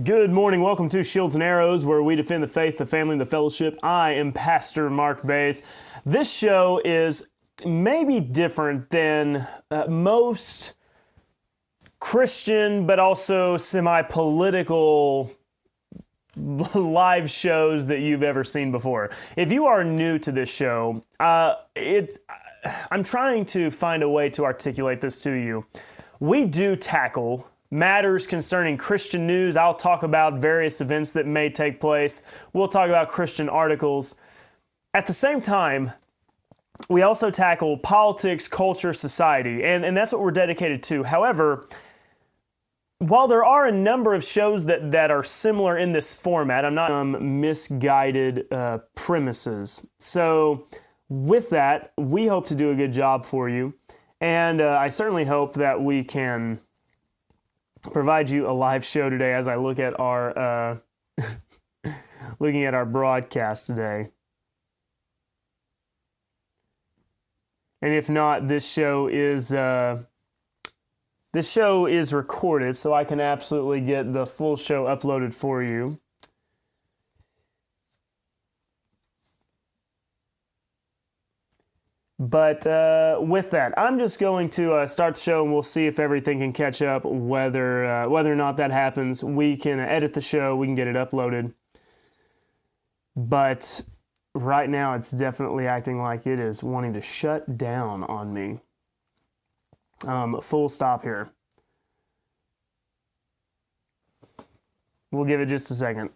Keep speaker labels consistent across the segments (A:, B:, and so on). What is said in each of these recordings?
A: Good morning. Welcome to Shields and Arrows, where we defend the faith, the family, and the fellowship. I am Pastor Mark Baze. This show is maybe different than most Christian, but also semi-political live shows that you've ever seen before. If you are new to this show, I'm trying to find a way to articulate this to you. We do tackle matters concerning Christian news. I'll talk about various events that may take place. We'll talk about Christian articles. At the same time, we also tackle politics, culture, society, and that's what we're dedicated to. However, while there are a number of shows that are similar in this format, I'm not misguided premises. So with that, we hope to do a good job for you, and I certainly hope that we can provide you a live show today as I look at our looking at our broadcast today. And if not, this show is recorded, so I can absolutely get the full show uploaded for you. But with that, I'm just going to start the show, and we'll see if everything can catch up. Whether or not that happens, we can edit the show, we can get it uploaded. But right now, it's definitely acting like it is wanting to shut down on me. Full stop here. We'll give it just a second.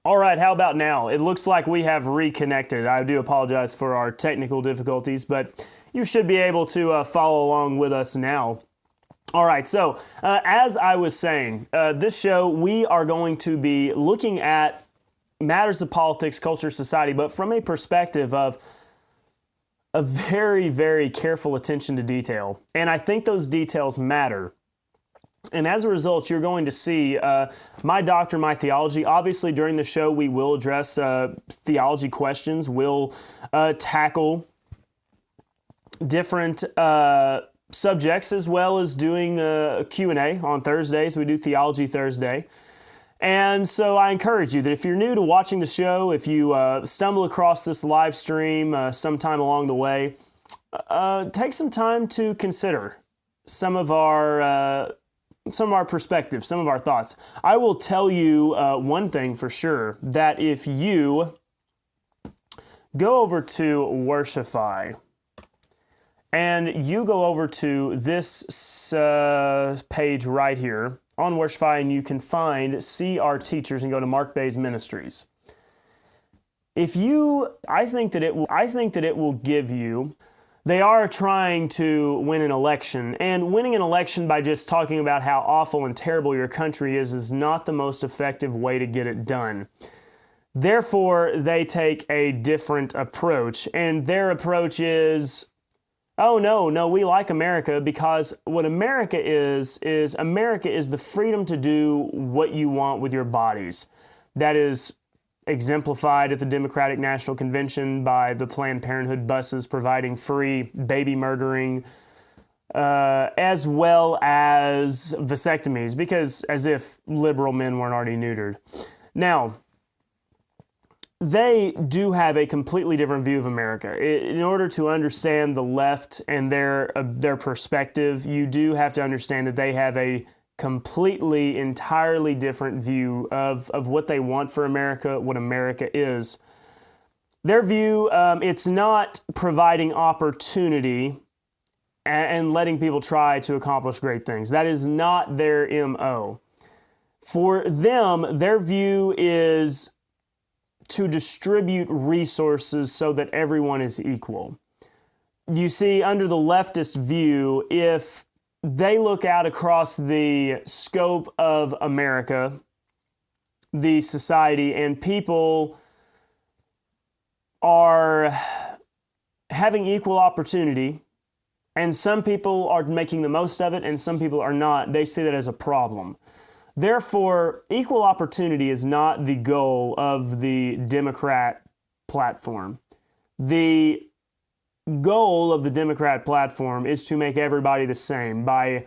A: All right, how about now? It looks like we have reconnected. I do apologize for our technical difficulties, but you should be able to follow along with us now. All right, so as I was saying, this show, we are going to be looking at matters of politics, culture, society, but from a perspective of a very, very careful attention to detail. And I think those details matter. And as a result, you're going to see my doctrine, my theology. Obviously, during the show, we will address theology questions. We'll tackle different subjects, as well as doing a Q&A on Thursdays. We do Theology Thursday. And so I encourage you that if you're new to watching the show, if you stumble across this live stream sometime along the way, take some time to consider some of our perspectives, some of our thoughts. I will tell you one thing for sure, that if you go over to Worshipify and you go over to this page right here on Worshipify, and you can see our teachers and go to Mark Baze Ministries. I think that it will give you. They are trying to win an election, and winning an election by just talking about how awful and terrible your country is not the most effective way to get it done. Therefore, they take a different approach, and their approach is, oh, no, we like America, because what America is America is the freedom to do what you want with your bodies. That is exemplified at the Democratic National Convention by the Planned Parenthood buses providing free baby murdering as well as vasectomies, because as if liberal men weren't already neutered. Now, they do have a completely different view of America. In order to understand the left and their perspective, you do have to understand that they have a completely, entirely different view of what they want for America, what America is. Their view, it's not providing opportunity and letting people try to accomplish great things. That is not their MO. For them, their view is to distribute resources so that everyone is equal. You see, under the leftist view, if they look out across the scope of America, the society, and people are having equal opportunity, and some people are making the most of it and some people are not, they see that as a problem. Therefore, equal opportunity is not the goal of the Democrat platform. The goal of the Democrat platform is to make everybody the same by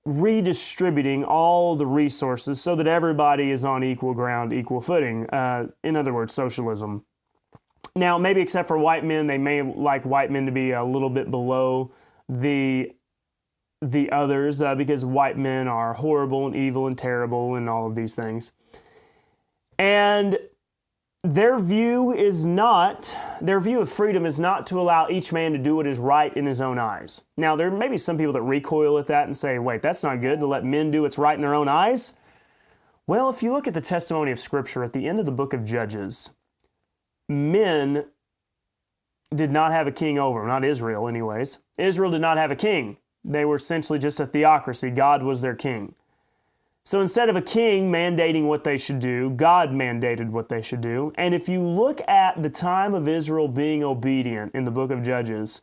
A: redistributing all the resources so that everybody is on equal ground, equal footing. In other words, socialism. Now, maybe except for white men, they may like white men to be a little bit below the others because white men are horrible and evil and terrible and all of these things. And their view of freedom is not to allow each man to do what is right in his own eyes. Now, there may be some people that recoil at that and say, wait, that's not good to let men do what's right in their own eyes. Well, if you look at the testimony of Scripture at the end of the book of Judges, men did not have a king over them, not Israel anyways. Israel did not have a king. They were essentially just a theocracy. God was their king. So instead of a king mandating what they should do, God mandated what they should do. And if you look at the time of Israel being obedient in the book of Judges,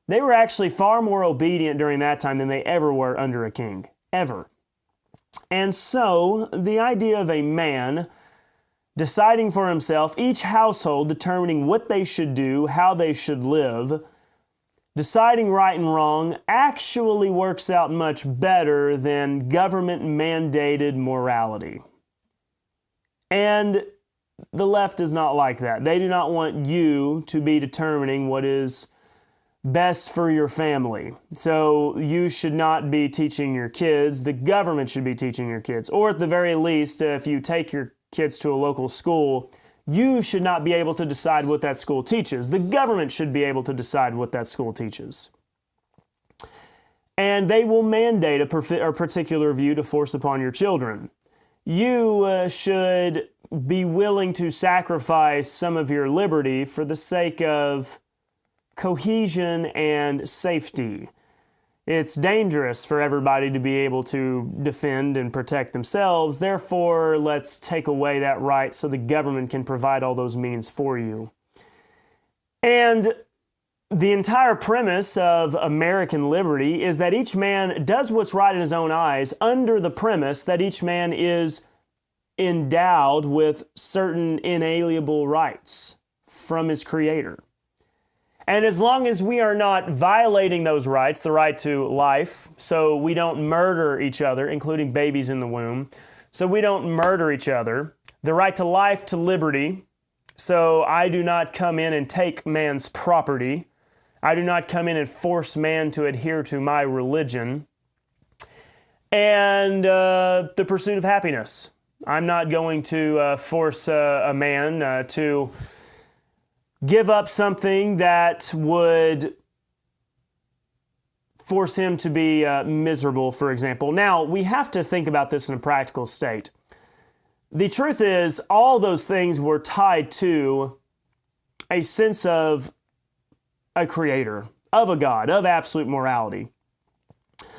A: they were actually far more obedient during that time than they ever were under a king, ever. And so the idea of a man deciding for himself, each household determining what they should do, how they should live, deciding right and wrong actually works out much better than government-mandated morality. And the left is not like that. They do not want you to be determining what is best for your family. So you should not be teaching your kids. The government should be teaching your kids. Or at the very least, if you take your kids to a local school, you should not be able to decide what that school teaches. The government should be able to decide what that school teaches. And they will mandate a particular view to force upon your children. You should be willing to sacrifice some of your liberty for the sake of cohesion and safety. It's dangerous for everybody to be able to defend and protect themselves. Therefore, let's take away that right so the government can provide all those means for you. And the entire premise of American liberty is that each man does what's right in his own eyes under the premise that each man is endowed with certain inalienable rights from his Creator. And as long as we are not violating those rights, the right to life, so we don't murder each other, including babies in the womb, so we don't murder each other, the right to life, to liberty, so I do not come in and take man's property, I do not come in and force man to adhere to my religion, and the pursuit of happiness. I'm not going to force a man to give up something that would force him to be miserable, for example. Now, we have to think about this in a practical state. The truth is, all those things were tied to a sense of a creator, of a God, of absolute morality.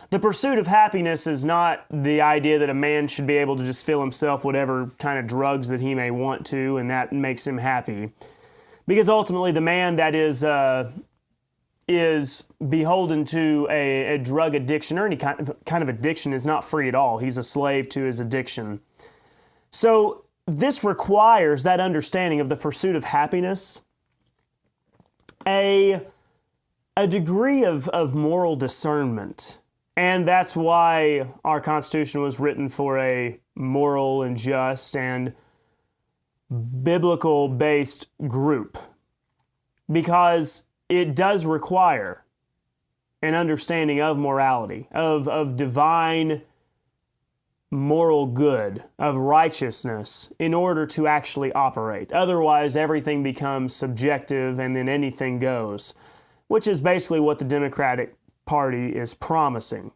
A: The pursuit of happiness is not the idea that a man should be able to just fill himself whatever kind of drugs that he may want to, and that makes him happy. Because ultimately, the man that is beholden to a drug addiction or any kind of addiction is not free at all. He's a slave to his addiction. So this requires that understanding of the pursuit of happiness, a a degree of moral discernment. And that's why our Constitution was written for a moral and just and biblical-based group, because it does require an understanding of morality, of divine moral good, of righteousness, in order to actually operate. Otherwise, everything becomes subjective and then anything goes, which is basically what the Democratic Party is promising.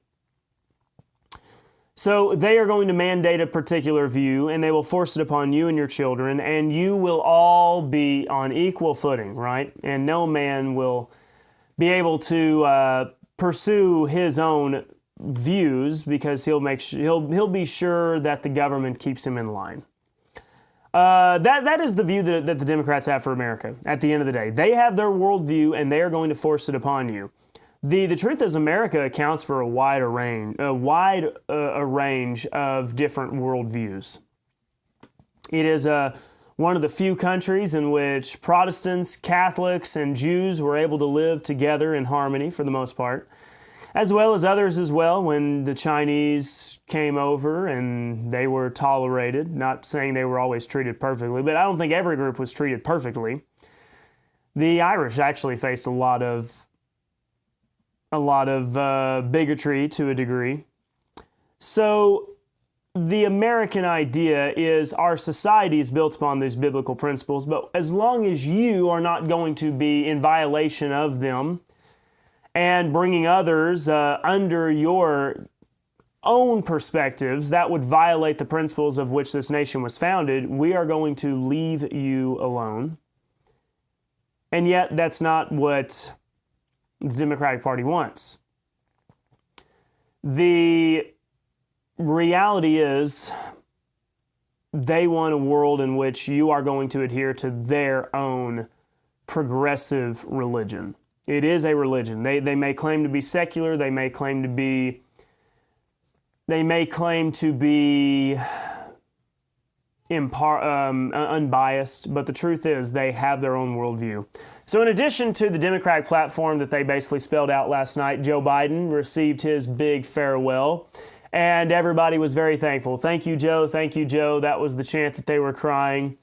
A: So they are going to mandate a particular view, and they will force it upon you and your children, and you will all be on equal footing, right? And no man will be able to pursue his own views, because he'll be sure that the government keeps him in line. That is the view that the Democrats have for America. At the end of the day, they have their worldview, and they are going to force it upon you. The truth is, America accounts for a wide range of different worldviews. It is one of the few countries in which Protestants, Catholics, and Jews were able to live together in harmony for the most part, as well as others as well. When the Chinese came over and they were tolerated, not saying they were always treated perfectly, but I don't think every group was treated perfectly. The Irish actually faced a lot of bigotry to a degree. So the American idea is our society is built upon these biblical principles, but as long as you are not going to be in violation of them and bringing others under your own perspectives that would violate the principles of which this nation was founded, we are going to leave you alone. And yet that's not what the Democratic Party wants. The reality is they want a world in which you are going to adhere to their own progressive religion. It is a religion. They may claim to be secular. They may claim to be unbiased, but the truth is they have their own worldview. So in addition to the Democratic platform that they basically spelled out last night, Joe Biden received his big farewell, and everybody was very thankful. Thank you, Joe. Thank you, Joe. That was the chant that they were crying.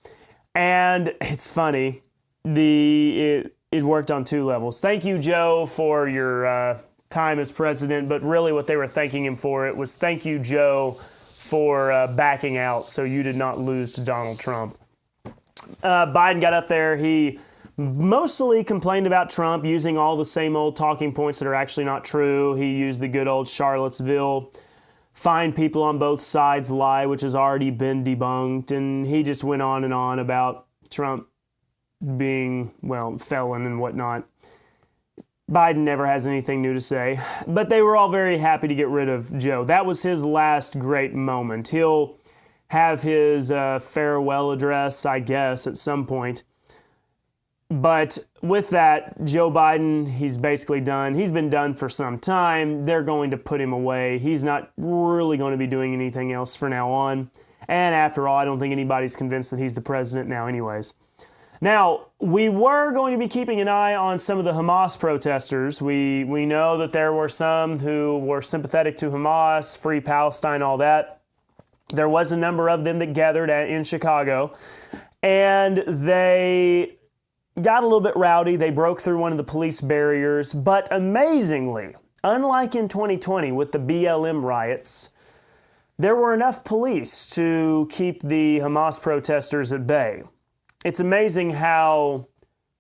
A: And it's funny, it worked on two levels. Thank you, Joe, for your time as president, but really what they were thanking him for, it was thank you, Joe, for backing out so you did not lose to Donald Trump. Biden got up there. He mostly complained about Trump using all the same old talking points that are actually not true. He used the good old Charlottesville, find people on both sides lie, which has already been debunked. And he just went on and on about Trump being, felon and whatnot. Biden never has anything new to say, but they were all very happy to get rid of Joe. That was his last great moment. He'll have his farewell address, I guess, at some point. But with that, Joe Biden, he's basically done. He's been done for some time. They're going to put him away. He's not really going to be doing anything else from now on. And after all, I don't think anybody's convinced that he's the president now anyways. Now, we were going to be keeping an eye on some of the Hamas protesters. We know that there were some who were sympathetic to Hamas, Free Palestine, all that. There was a number of them that gathered in Chicago, and they got a little bit rowdy. They broke through one of the police barriers, but amazingly, unlike in 2020 with the BLM riots, there were enough police to keep the Hamas protesters at bay. It's amazing how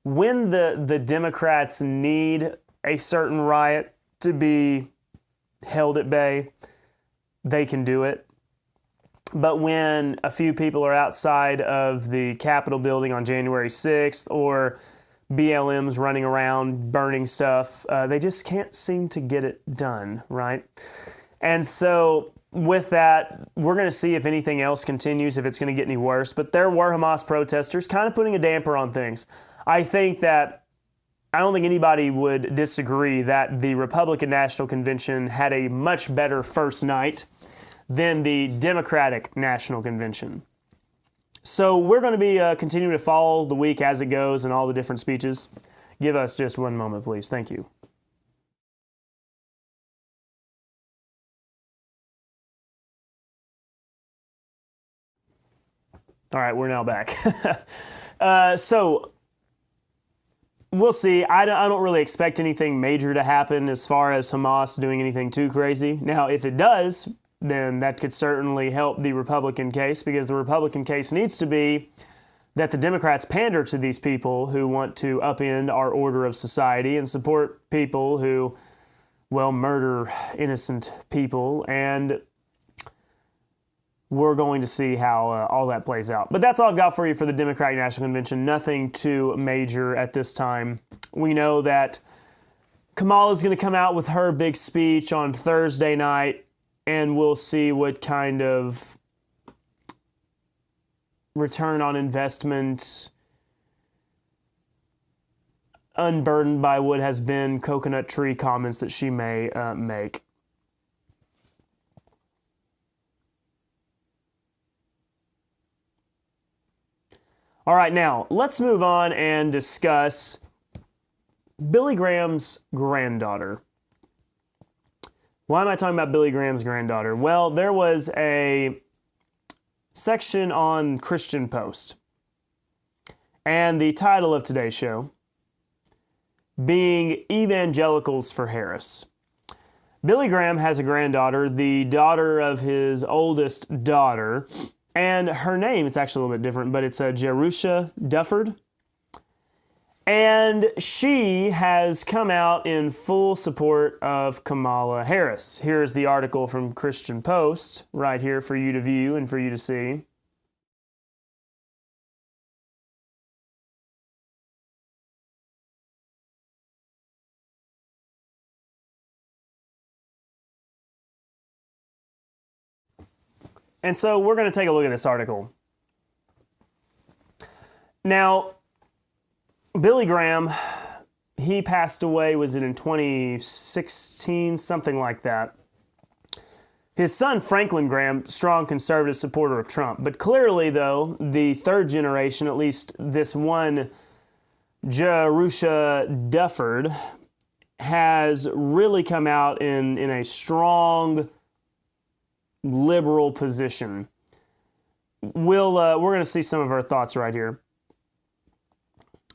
A: when the Democrats need a certain riot to be held at bay, they can do it. But when a few people are outside of the Capitol building on January 6th or BLM's running around burning stuff, they just can't seem to get it done, right? And so with that, we're going to see if anything else continues, if it's going to get any worse. But there were Hamas protesters kind of putting a damper on things. I don't think anybody would disagree that the Republican National Convention had a much better first night than the Democratic National Convention. So we're going to be continuing to follow the week as it goes and all the different speeches. Give us just one moment, please. Thank you. All right, we're now back. So we'll see. I don't really expect anything major to happen as far as Hamas doing anything too crazy. Now, if it does, then that could certainly help the Republican case, because the Republican case needs to be that the Democrats pander to these people who want to upend our order of society and support people who, well, murder innocent people, and we're going to see how all that plays out. But that's all I've got for you for the Democratic National Convention. Nothing too major at this time. We know that Kamala's going to come out with her big speech on Thursday night, and we'll see what kind of return on investment, unburdened by what has been coconut tree comments that she may make. All right, now let's move on and discuss Billy Graham's granddaughter. Why am I talking about Billy Graham's granddaughter? Well, there was a section on Christian Post, and the title of today's show being Evangelicals for Harris. Billy Graham has a granddaughter, the daughter of his oldest daughter, and her name, it's actually a little bit different, but it's Jerusha Dufford. And she has come out in full support of Kamala Harris. Here's the article from Christian Post right here for you to view and for you to see. And so we're going to take a look at this article. Now, Billy Graham, he passed away, was it in 2016, something like that. His son, Franklin Graham, strong conservative supporter of Trump. But clearly, though, the third generation, at least this one, Jerusha Dufford, has really come out in a strong liberal position. We're going to see some of her thoughts right here.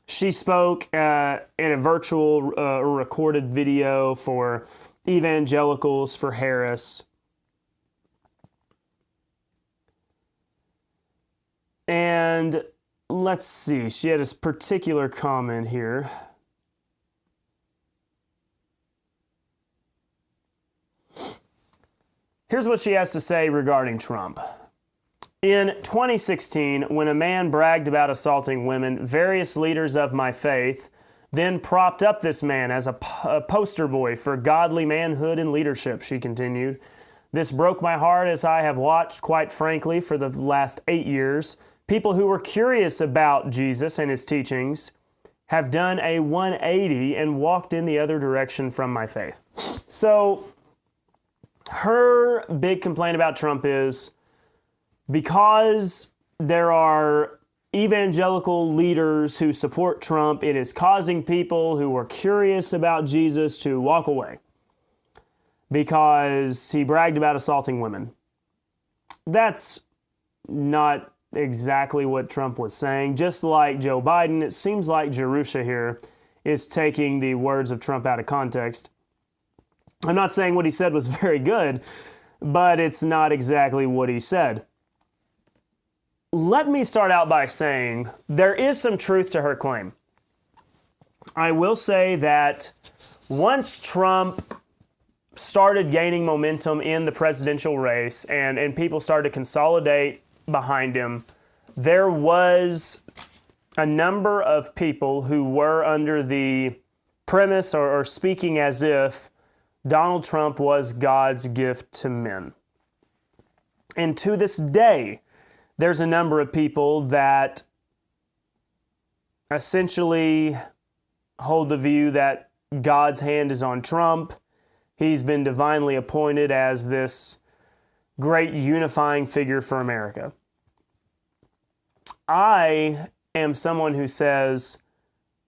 A: She spoke in a virtual recorded video for Evangelicals for Harris. And let's see, she had this particular comment here. Here's what she has to say regarding Trump. In 2016, when a man bragged about assaulting women, various leaders of my faith then propped up this man as a poster boy for godly manhood and leadership, she continued. This broke my heart, as I have watched, quite frankly, for the last 8 years. People who were curious about Jesus and his teachings have done a 180 and walked in the other direction from my faith. So her big complaint about Trump is because there are evangelical leaders who support Trump, it is causing people who are curious about Jesus to walk away because he bragged about assaulting women. That's not exactly what Trump was saying. Just like Joe Biden, it seems like Jerusha here is taking the words of Trump out of context. I'm not saying what he said was very good, but it's not exactly what he said. Let me start out by saying there is some truth to her claim. I will say that once Trump started gaining momentum in the presidential race and people started to consolidate behind him, there was a number of people who were under the premise or speaking as if Donald Trump was God's gift to men. And to this day, there's a number of people that essentially hold the view that God's hand is on Trump. He's been divinely appointed as this great unifying figure for America. I am someone who says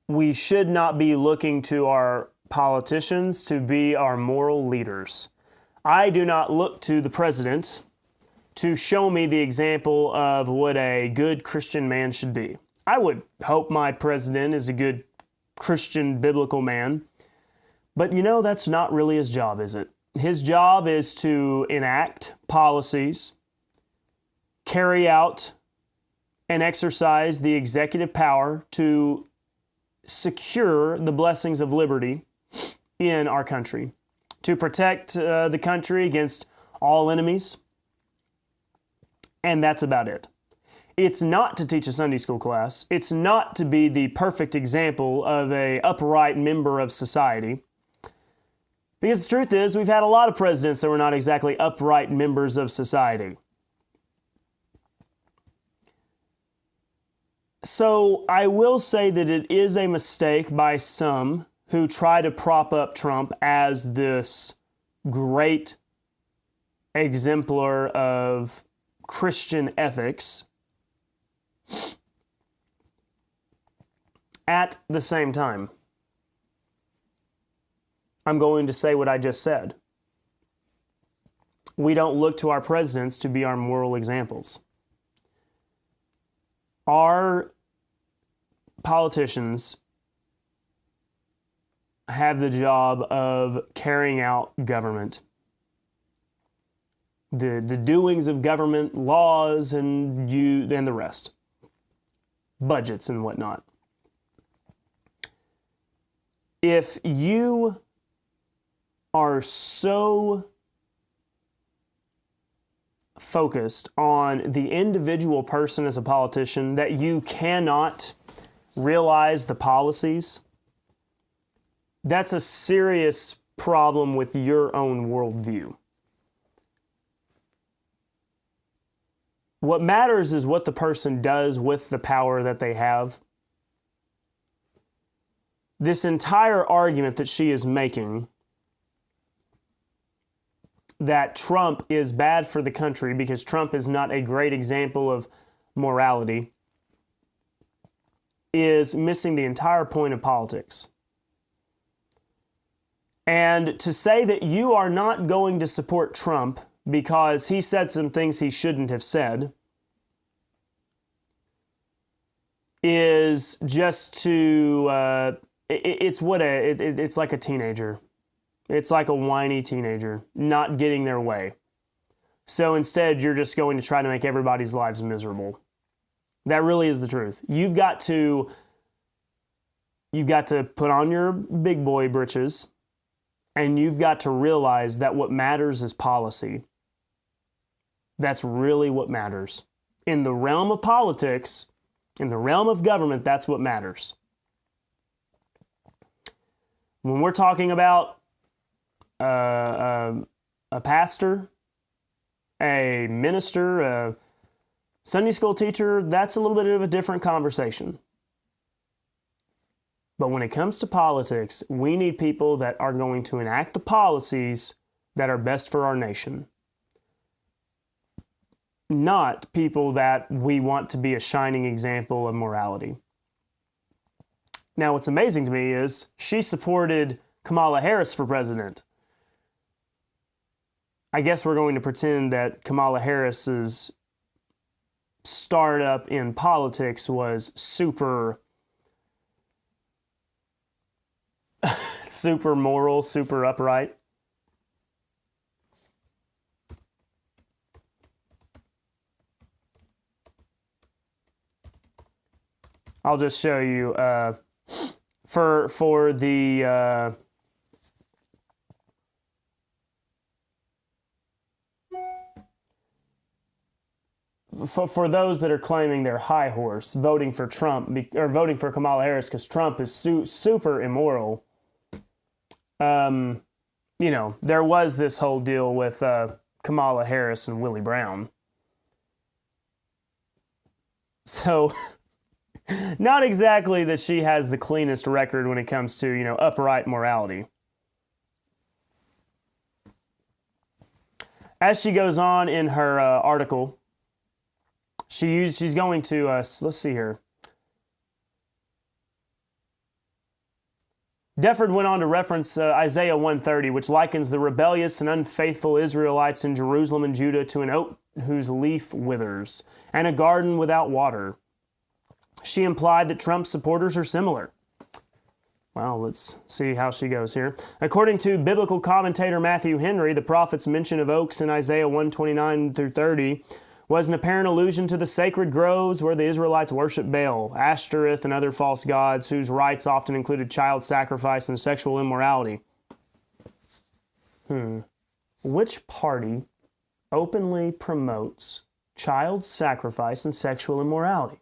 A: we should not be looking to our politicians to be our moral leaders. I do not look to the president to show me the example of what a good Christian man should be. I would hope my president is a good Christian biblical man, but that's not really his job, is it? His job is to enact policies, carry out and exercise the executive power to secure the blessings of liberty in our country, to protect the country against all enemies, and that's about it. It's not to teach a Sunday school class. It's not to be the perfect example of an upright member of society. Because the truth is, we've had a lot of presidents that were not exactly upright members of society. So I will say that it is a mistake by some who try to prop up Trump as this great exemplar of Christian ethics. At the same time, I'm going to say what I just said. We don't look to our presidents to be our moral examples. Our politicians have the job of carrying out government. The doings of government, laws, and the rest. Budgets and whatnot. If you are so focused on the individual person as a politician that you cannot realize the policies, that's a serious problem with your own worldview. What matters is what the person does with the power that they have. This entire argument that she is making that Trump is bad for the country because Trump is not a great example of morality is missing the entire point of politics. And to say that you are not going to support Trump because he said some things he shouldn't have said is just to, it's like a teenager. It's like a whiny teenager not getting their way. So instead, you're just going to try to make everybody's lives miserable. That really is the truth. You've got to put on your big boy britches, and you've got to realize that what matters is policy. That's really what matters. In the realm of politics, in the realm of government, that's what matters. When we're talking about a pastor, a minister, a Sunday school teacher, that's a little bit of a different conversation. But when it comes to politics, we need people that are going to enact the policies that are best for our nation. Not people that we want to be a shining example of morality. Now, what's amazing to me is she supported Kamala Harris for president. I guess we're going to pretend that Kamala Harris's startup in politics was super moral, super upright. I'll just show you for the for those that are claiming they're high horse voting for Trump or voting for Kamala Harris because Trump is super immoral. There was this whole deal with Kamala Harris and Willie Brown. So, not exactly that she has the cleanest record when it comes to, upright morality. As she goes on in her article, she's going to, let's see here. Defford went on to reference Isaiah 130, which likens the rebellious and unfaithful Israelites in Jerusalem and Judah to an oak whose leaf withers, and a garden without water. She implied that Trump's supporters are similar. Well, let's see how she goes here. According to biblical commentator Matthew Henry, the prophet's mention of oaks in Isaiah 1:29 through 30 was an apparent allusion to the sacred groves where the Israelites worshiped Baal, Ashtoreth, and other false gods whose rites often included child sacrifice and sexual immorality. Which party openly promotes child sacrifice and sexual immorality?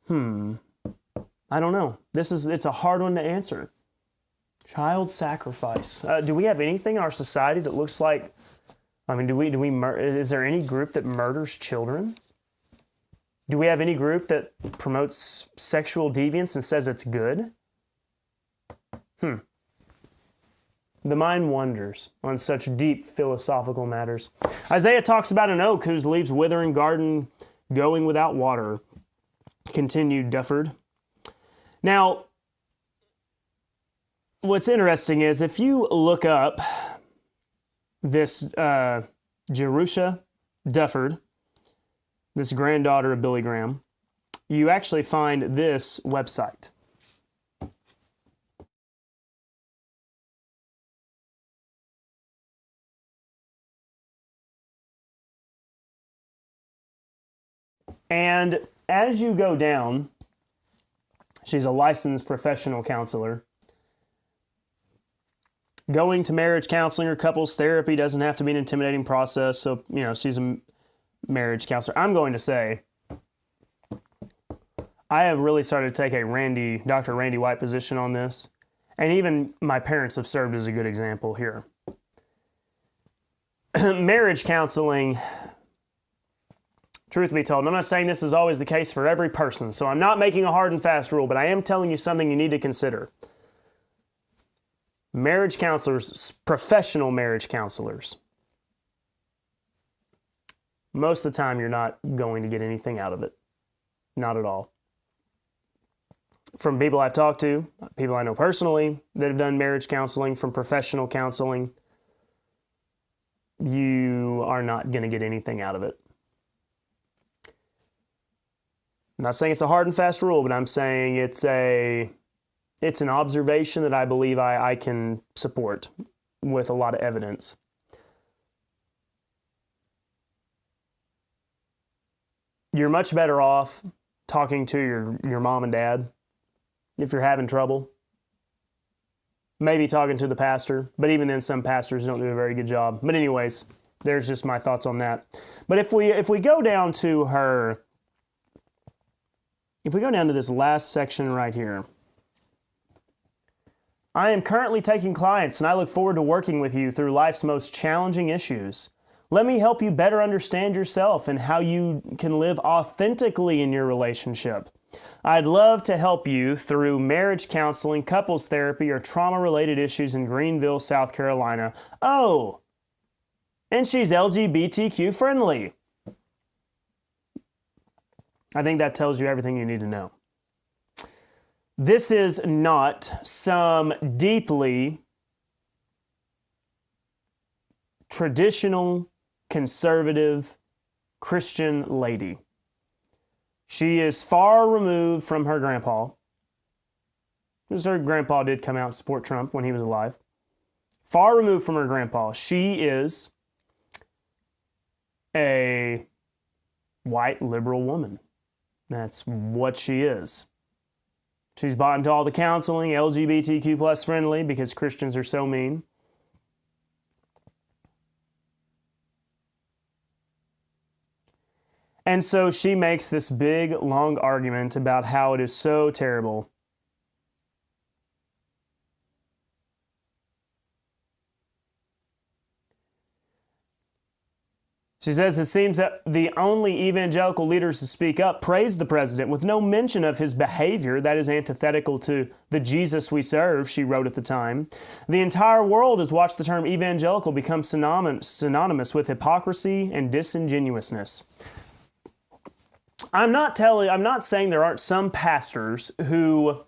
A: I don't know. It's a hard one to answer. Child sacrifice. Do we have anything in our society that looks like, is there any group that murders children? Do we have any group that promotes sexual deviance and says it's good? The mind wanders on such deep philosophical matters. Isaiah talks about an oak whose leaves wither and garden going without water. Continued Dufford. Now, what's interesting is if you look up this Jerusha Dufford, this granddaughter of Billy Graham, you actually find this website. And as you go down, she's a licensed professional counselor. Going to marriage counseling or couples therapy doesn't have to be an intimidating process. So, she's a marriage counselor. I'm going to say, I have really started to take a Dr. Randy White position on this. And even my parents have served as a good example here. Marriage counseling, truth be told, I'm not saying this is always the case for every person, so I'm not making a hard and fast rule, but I am telling you something you need to consider. Marriage counselors, professional marriage counselors, most of the time you're not going to get anything out of it. Not at all. From people I've talked to, people I know personally that have done marriage counseling, from professional counseling, you are not going to get anything out of it. I'm not saying it's a hard and fast rule, but I'm saying it's an observation that I believe I can support with a lot of evidence. You're much better off talking to your mom and dad if you're having trouble. Maybe talking to the pastor, but even then some pastors don't do a very good job. But anyways, there's just my thoughts on that. But if we go down to her, if we go down to this last section right here, I am currently taking clients and I look forward to working with you through life's most challenging issues. Let me help you better understand yourself and how you can live authentically in your relationship. I'd love to help you through marriage counseling, couples therapy, or trauma-related issues in Greenville, South Carolina. Oh, and she's LGBTQ friendly. I think that tells you everything you need to know. This is not some deeply traditional, conservative Christian lady. She is far removed from her grandpa. Because her grandpa did come out and support Trump when he was alive. Far removed from her grandpa. She is a white liberal woman. That's what she is. She's bought into all the counseling, LGBTQ plus friendly, because Christians are so mean. And so she makes this big, long argument about how it is so terrible. She says it seems that the only evangelical leaders to speak up praise the president with no mention of his behavior that is antithetical to the Jesus we serve, she wrote at the time. The entire world has watched the term evangelical become synonymous with hypocrisy and disingenuousness. I'm not saying there aren't some pastors who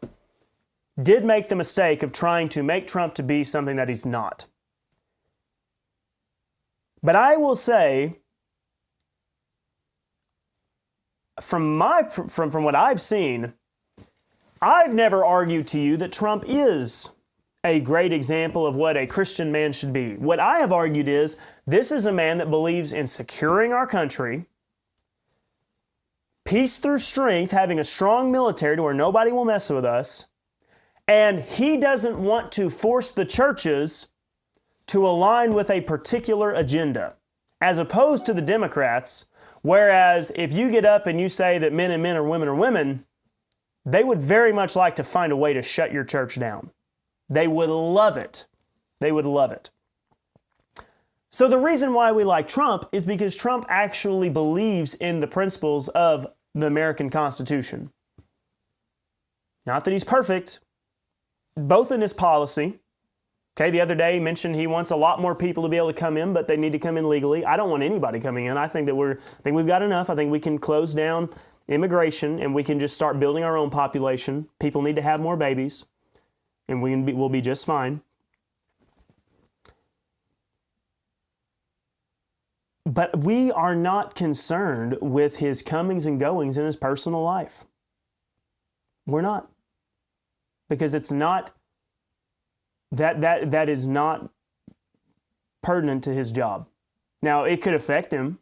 A: did make the mistake of trying to make Trump to be something that he's not. But I will say from what I've seen, I've never argued to you that Trump is a great example of what a Christian man should be. What I have argued is this is a man that believes in securing our country, peace through strength, having a strong military to where nobody will mess with us, and he doesn't want to force the churches to align with a particular agenda, as opposed to the Democrats, whereas if you get up and you say that men are women, they would very much like to find a way to shut your church down. They would love it. They would love it. So the reason why we like Trump is because Trump actually believes in the principles of the American Constitution. Not that he's perfect, both in his policy. Okay, the other day he mentioned he wants a lot more people to be able to come in, but they need to come in legally. I don't want anybody coming in. I think we've got enough. I think we can close down immigration and we can just start building our own population. People need to have more babies, and we'll be just fine. But we are not concerned with his comings and goings in his personal life. We're not. Because it's not, that is not pertinent to his job. Now, it could affect him.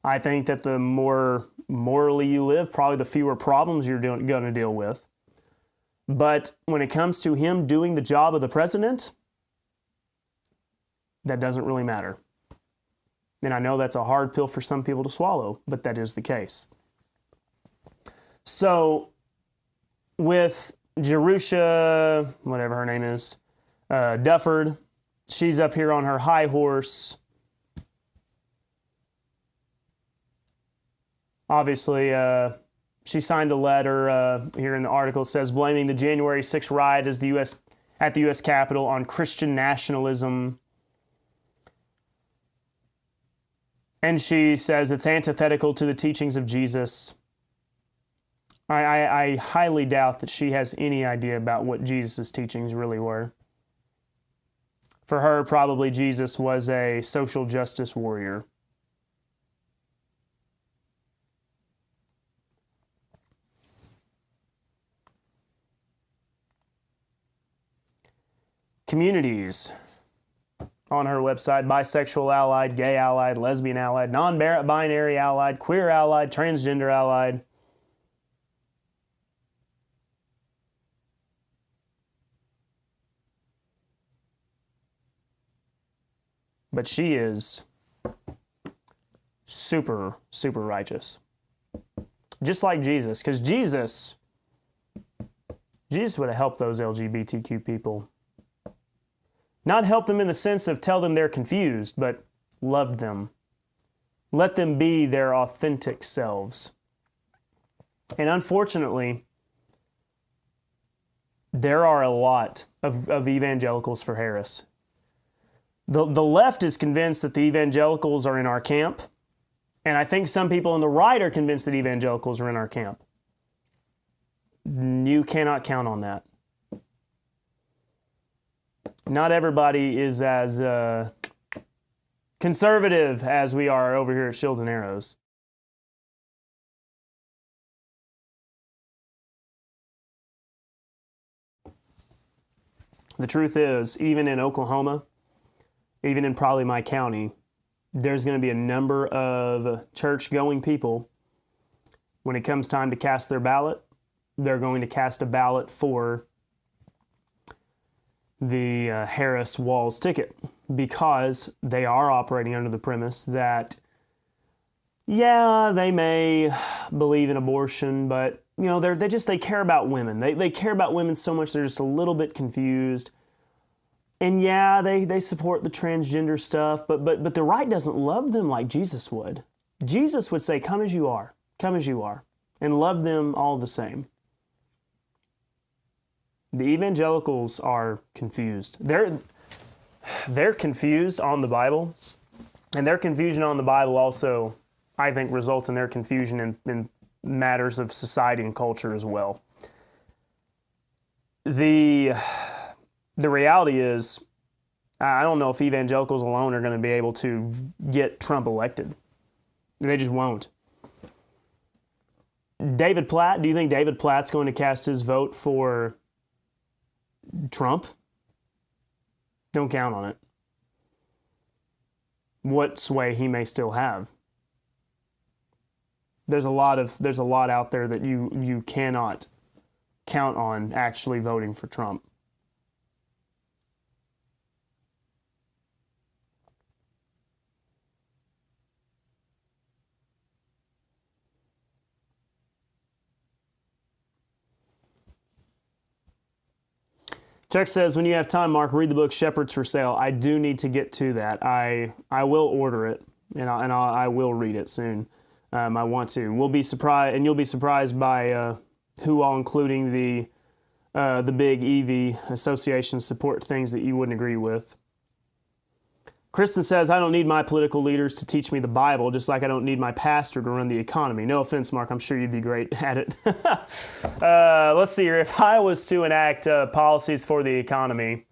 A: I think that the more morally you live, probably the fewer problems you're going to deal with. But when it comes to him doing the job of the president, that doesn't really matter. And I know that's a hard pill for some people to swallow, but that is the case. So, with Jerusha, whatever her name is, Dufford, she's up here on her high horse. Obviously, she signed a letter here in the article, says blaming the January 6th riot at the U.S. Capitol on Christian nationalism. And she says it's antithetical to the teachings of Jesus. I highly doubt that she has any idea about what Jesus' teachings really were. For her, probably Jesus was a social justice warrior. Communities. On her website, bisexual allied, gay allied, lesbian allied, non-binary allied, queer allied, transgender allied. But she is super, super righteous. Just like Jesus, because Jesus would have helped those LGBTQ people. Not help them in the sense of tell them they're confused, but loved them. Let them be their authentic selves. And unfortunately, there are a lot of evangelicals for Harris. The left is convinced that the evangelicals are in our camp, and I think some people on the right are convinced that evangelicals are in our camp. You cannot count on that. Not everybody is as conservative as we are over here at Shields and Arrows. The truth is, even in Oklahoma, even in probably my county, there's going to be a number of church-going people. When it comes time to cast their ballot, they're going to cast a ballot for the Harris-Walz ticket because they are operating under the premise that, yeah, they may believe in abortion, but you know they care about women. They care about women so much they're just a little bit confused. And yeah, they support the transgender stuff, but the right doesn't love them like Jesus would. Jesus would say, come as you are, and love them all the same. The evangelicals are confused. They're confused on the Bible, and their confusion on the Bible also, I think, results in their confusion in matters of society and culture as well. The reality is, I don't know if evangelicals alone are going to be able to get Trump elected. They just won't. David Platt, do you think David Platt's going to cast his vote for Trump? Don't count on it. What sway he may still have. There's a lot out there that you cannot count on actually voting for Trump. Chuck says, when you have time, Mark, read the book Shepherds for Sale. I do need to get to that. I will order it, and I will read it soon. I want to. We'll be surprised, and you'll be surprised by who all, including the big EV association, support things that you wouldn't agree with. Kristen says, I don't need my political leaders to teach me the Bible, just like I don't need my pastor to run the economy. No offense, Mark. I'm sure you'd be great at it. Let's see here. If I was to enact policies for the economy,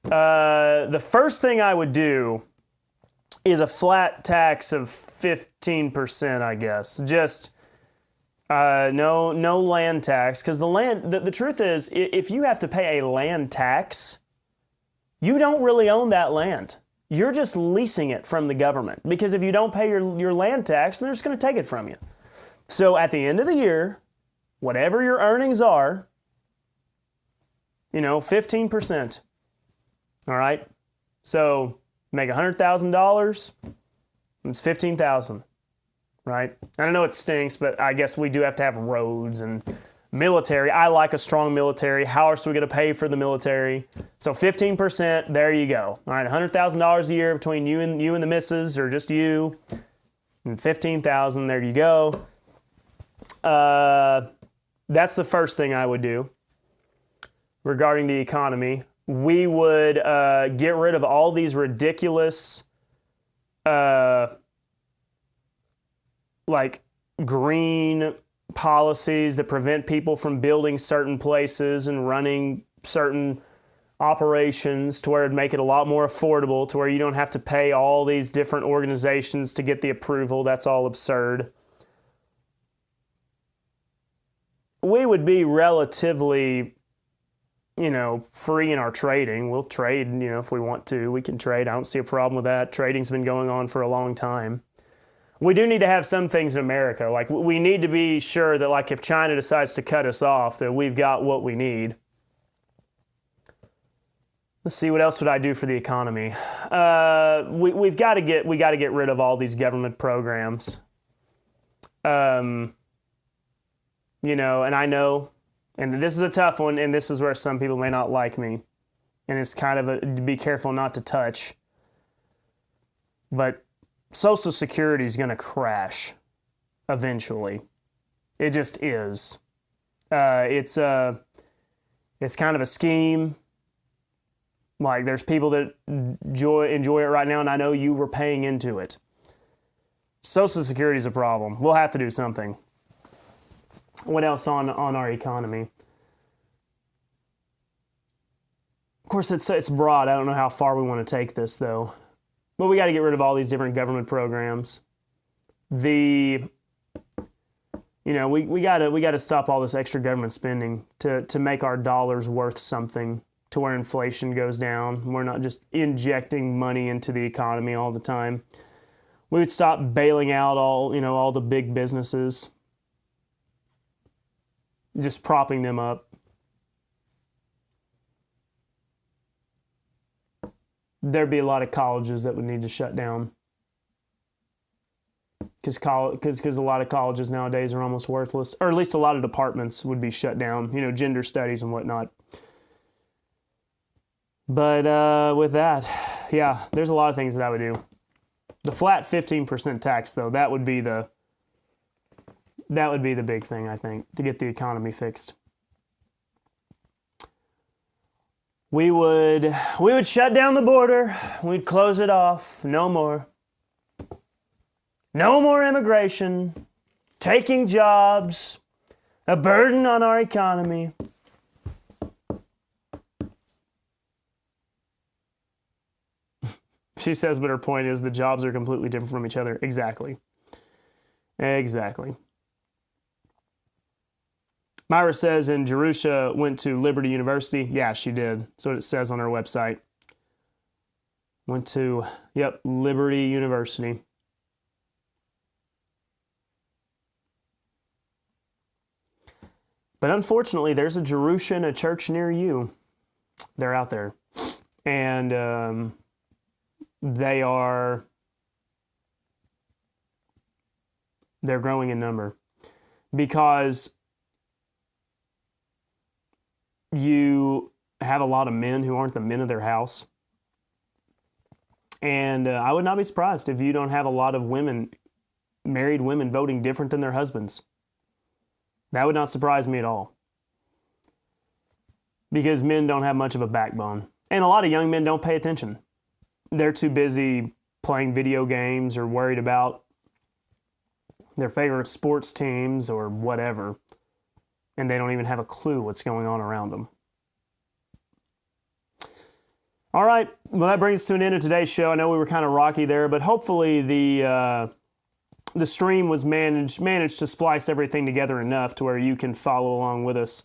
A: the first thing I would do is a flat tax of 15%, I guess. Just no land tax. Because the truth is, if you have to pay a land tax, you don't really own that land. You're just leasing it from the government, because if you don't pay your land tax, they're just going to take it from you. So at the end of the year, whatever your earnings are, 15%. All right? So make $100,000, it's $15,000, right? I know it stinks, but I guess we do have to have roads and military. I like a strong military. How else are we going to pay for the military? So 15%, there you go. All right, $100,000 a year between you and the missus, or just you, and $15,000, there you go. That's the first thing I would do regarding the economy. We would get rid of all these ridiculous green policies that prevent people from building certain places and running certain operations, to where it'd make it a lot more affordable, to where you don't have to pay all these different organizations to get the approval. That's all absurd. We would be relatively, free in our trading. We'll trade, if we want to. We can trade. I don't see a problem with that. Trading's been going on for a long time. We do need to have some things in America. Like, we need to be sure that, like, if China decides to cut us off, that we've got what we need. Let's see, what else would I do for the economy? We got to get rid of all these government programs. And I know, and this is a tough one, and this is where some people may not like me, and it's kind of be careful not to touch. But Social Security is going to crash eventually. It just is. It's kind of a scheme. Like, there's people that enjoy it right now, and I know you were paying into it. Social Security is a problem. We'll have to do something. What else on our economy? Of course, it's broad. I don't know how far we want to take this, though. But we got to get rid of all these different government programs. We got to stop all this extra government spending to make our dollars worth something, to where inflation goes down. We're not just injecting money into the economy all the time. We would stop bailing out all the big businesses, just propping them up. There'd be a lot of colleges that would need to shut down, because a lot of colleges nowadays are almost worthless, or at least a lot of departments would be shut down, gender studies and whatnot. But with that, yeah, there's a lot of things that I would do. The flat 15% tax, though, that would be the big thing, I think, to get the economy fixed. We would shut down the border. We'd close it off. No more. No more immigration. Taking jobs. A burden on our economy. She says, but her point is the jobs are completely different from each other. Exactly. Myra says, and Jerusha went to Liberty University. Yeah, she did. That's what it says on her website. Went to, Liberty University. But unfortunately, there's a Jerusha in a church near you. They're out there. And they're growing in number. Because you have a lot of men who aren't the men of their house. And I would not be surprised if you don't have a lot of women, married women, voting different than their husbands. That would not surprise me at all. Because men don't have much of a backbone. And a lot of young men don't pay attention. They're too busy playing video games or worried about their favorite sports teams or whatever. And they don't even have a clue what's going on around them. All right, well, that brings us to an end of today's show. I know we were kind of rocky there, but hopefully the stream was managed to splice everything together enough to where you can follow along with us.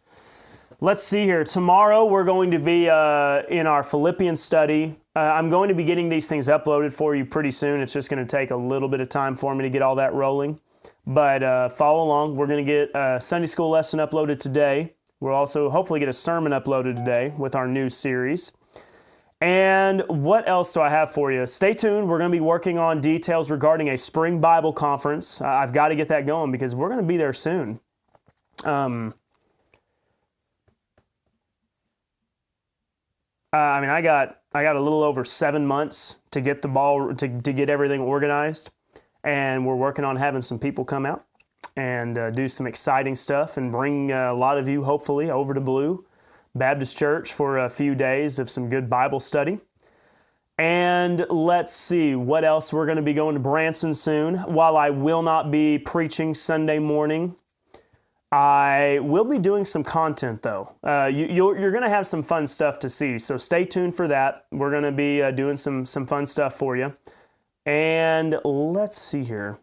A: Let's see here. Tomorrow we're going to be in our Philippians study. I'm going to be getting these things uploaded for you pretty soon. It's just going to take a little bit of time for me to get all that rolling. But follow along. We're going to get a Sunday school lesson uploaded today. We'll also hopefully get a sermon uploaded today with our new series. And what else do I have for you? Stay tuned. We're going to be working on details regarding a spring Bible conference. I've got to get that going because we're going to be there soon. I got a little over 7 months to get the ball to get everything organized, and we're working on having some people come out and do some exciting stuff and bring a lot of you hopefully over to Blue Baptist Church for a few days of some good Bible study. And let's see what else. We're going to be going to Branson soon. While I will not be preaching Sunday morning, I will be doing some content though. You're going to have some fun stuff to see, so stay tuned for that. We're going to be doing some fun stuff for you. And let's see here.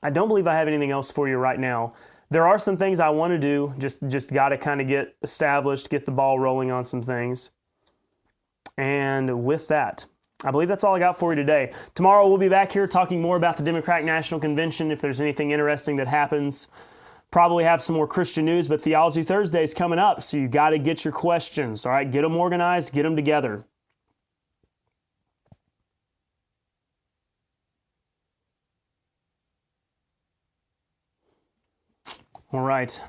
A: I don't believe I have anything else for you right now. There are some things I want to do, just got to kind of get established, get the ball rolling on some things. And with that, I believe that's all I got for you today. Tomorrow we'll be back here talking more about the Democratic National Convention, if there's anything interesting that happens. Probably have some more Christian news, but Theology Thursday is coming up, so you got to get your questions, all right? Get them organized, get them together. All right.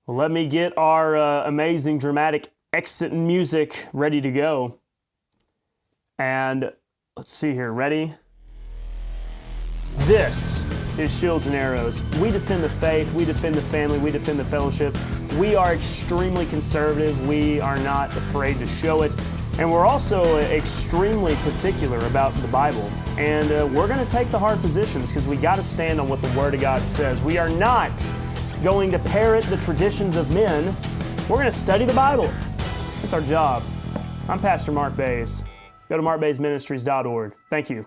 A: Well, let me get our amazing dramatic exit music ready to go. And let's see here. Ready? This is Shields and Arrows. We defend the faith. We defend the family. We defend the fellowship. We are extremely conservative. We are not afraid to show it. And we're also extremely particular about the Bible. And we're going to take the hard positions because we got to stand on what the Word of God says. We are not going to parrot the traditions of men. We're going to study the Bible. That's our job. I'm Pastor Mark Baze. Go to markbazeministries.org. Thank you.